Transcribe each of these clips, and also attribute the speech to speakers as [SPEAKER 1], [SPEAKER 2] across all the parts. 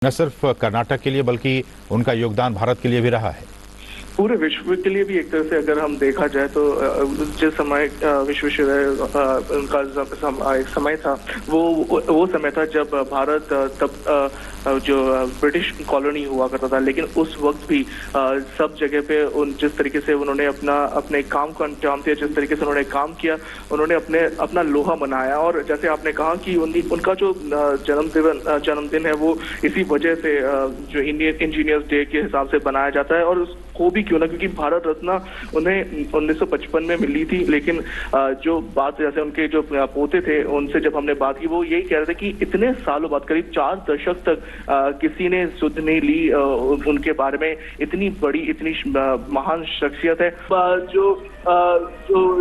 [SPEAKER 1] न सिर्फ कर्नाटक के लिए बल्कि उनका योगदान भारत के लिए भी रहा है।
[SPEAKER 2] पूरे विश्व के लिए भी एक तरह से अगर हम देखा जाए तो जिस समय विश्वेश्वरैया उनका एक समय था वो समय था जब भारत तब जो ब्रिटिश कॉलोनी हुआ करता था, लेकिन उस वक्त भी सब जगह पे जिस तरीके से उन्होंने अपने काम को अंजाम दिया, जिस तरीके से उन्होंने काम किया, उन्होंने अपना लोहा बनाया। और जैसे आपने कहा कि उनका जो जन्मदिन है वो इसी वजह से जो इंडियन इंजीनियर्स डे के हिसाब से बनाया जाता है। और उसको भी क्यों ना, क्योंकि भारत रत्न उन्हें 1955 में मिली थी, लेकिन जो बात जैसे उनके जो पोते थे उनसे जब हमने बात की वो यही कह रहे थे कि इतने सालों बाद, करीब 4 दशक तक किसी ने सुध नहीं ली उनके बारे में। इतनी बड़ी, इतनी महान शख्सियत है जो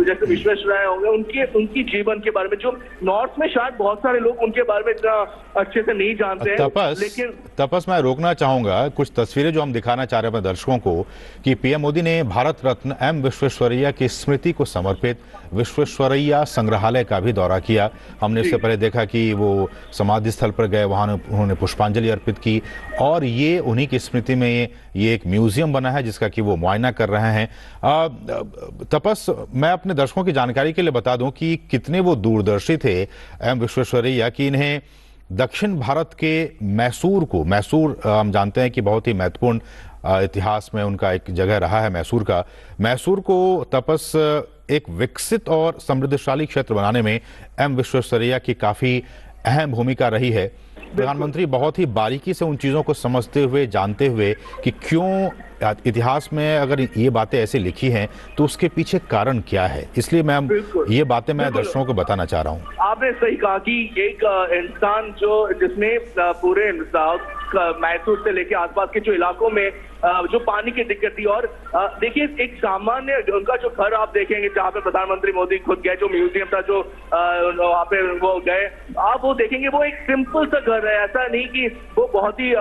[SPEAKER 2] जैसे विश्वेश्वरैया होंगे, उनकी जीवन के बारे में जो नॉर्थ में शायद बहुत सारे लोग उनके बारे में इतना अच्छे से नहीं जानते हैं। लेकिन
[SPEAKER 1] तपस मैं रोकना चाहूंगा कुछ तस्वीरें जो हम दिखाना चाह रहे हैं अपने दर्शकों को कि पीएम मोदी ने भारत रत्न एम विश्वेश्वरैया की स्मृति को समर्पित विश्वेश्वरैया संग्रहालय का भी दौरा किया। हमने इससे पहले देखा कि वो समाधि स्थल पर गए, वहां उन्होंने पुष्पांजलि अर्पित की और ये उन्हीं की स्मृति में ये एक म्यूजियम बना है जिसका कि वो मुआयना कर रहे हैं। तपस, मैं अपने दर्शकों की जानकारी के लिए बता दूं कि कितने वो दूरदर्शी थे एम विश्वेश्वरैया की इन्हें दक्षिण भारत के मैसूर हम जानते हैं कि बहुत ही महत्वपूर्ण इतिहास में उनका एक जगह रहा है मैसूर को तपस एक विकसित और समृद्धशाली क्षेत्र बनाने में एम विश्वेश्वरैया की काफी अहम भूमिका रही है। प्रधानमंत्री बहुत ही बारीकी से उन चीजों को समझते हुए, जानते हुए कि क्यों इतिहास में अगर ये बातें ऐसे लिखी हैं तो उसके पीछे कारण क्या है, इसलिए ये बातें मैं दर्शकों को बताना चाह रहा हूँ।
[SPEAKER 2] आपने सही कहा कि एक इंसान जिसने पूरे मैसूर से लेके आसपास के जो इलाकों में जो पानी की दिक्कत थी, और देखिए एक सामान्य उनका जो घर आप देखेंगे जहाँ पे प्रधानमंत्री मोदी खुद गए, जो म्यूजियम था जो वहाँ पे वो गए, आप वो देखेंगे वो एक सिंपल सा घर है। ऐसा नहीं कि वो बहुत ही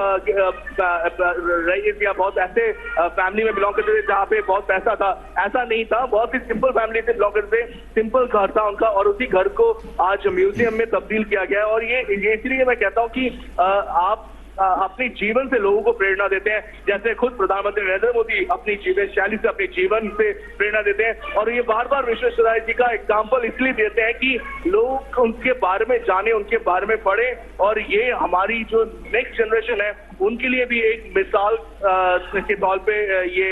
[SPEAKER 2] रईस या बहुत ऐसे फैमिली में बिलोंग करते थे जहाँ पे बहुत पैसा था, ऐसा नहीं था। बहुत ही सिंपल फैमिली से बिलोंग करते थे, सिंपल घर था उनका, और उसी घर को आज म्यूजियम में तब्दील किया गया है। और ये इसलिए मैं कहता हूँ कि आप अपने जीवन से लोगों को प्रेरणा देते हैं, जैसे खुद प्रधानमंत्री नरेंद्र मोदी अपनी जीवन शैली से, अपने जीवन से प्रेरणा देते हैं। और ये बार बार विश्वेश्वरैया जी का एग्जाम्पल इसलिए देते हैं कि लोग उनके बारे में जाने, उनके बारे में पढ़े, और ये हमारी जो नेक्स्ट जनरेशन है उनके लिए भी एक मिसाल के तौर पे ये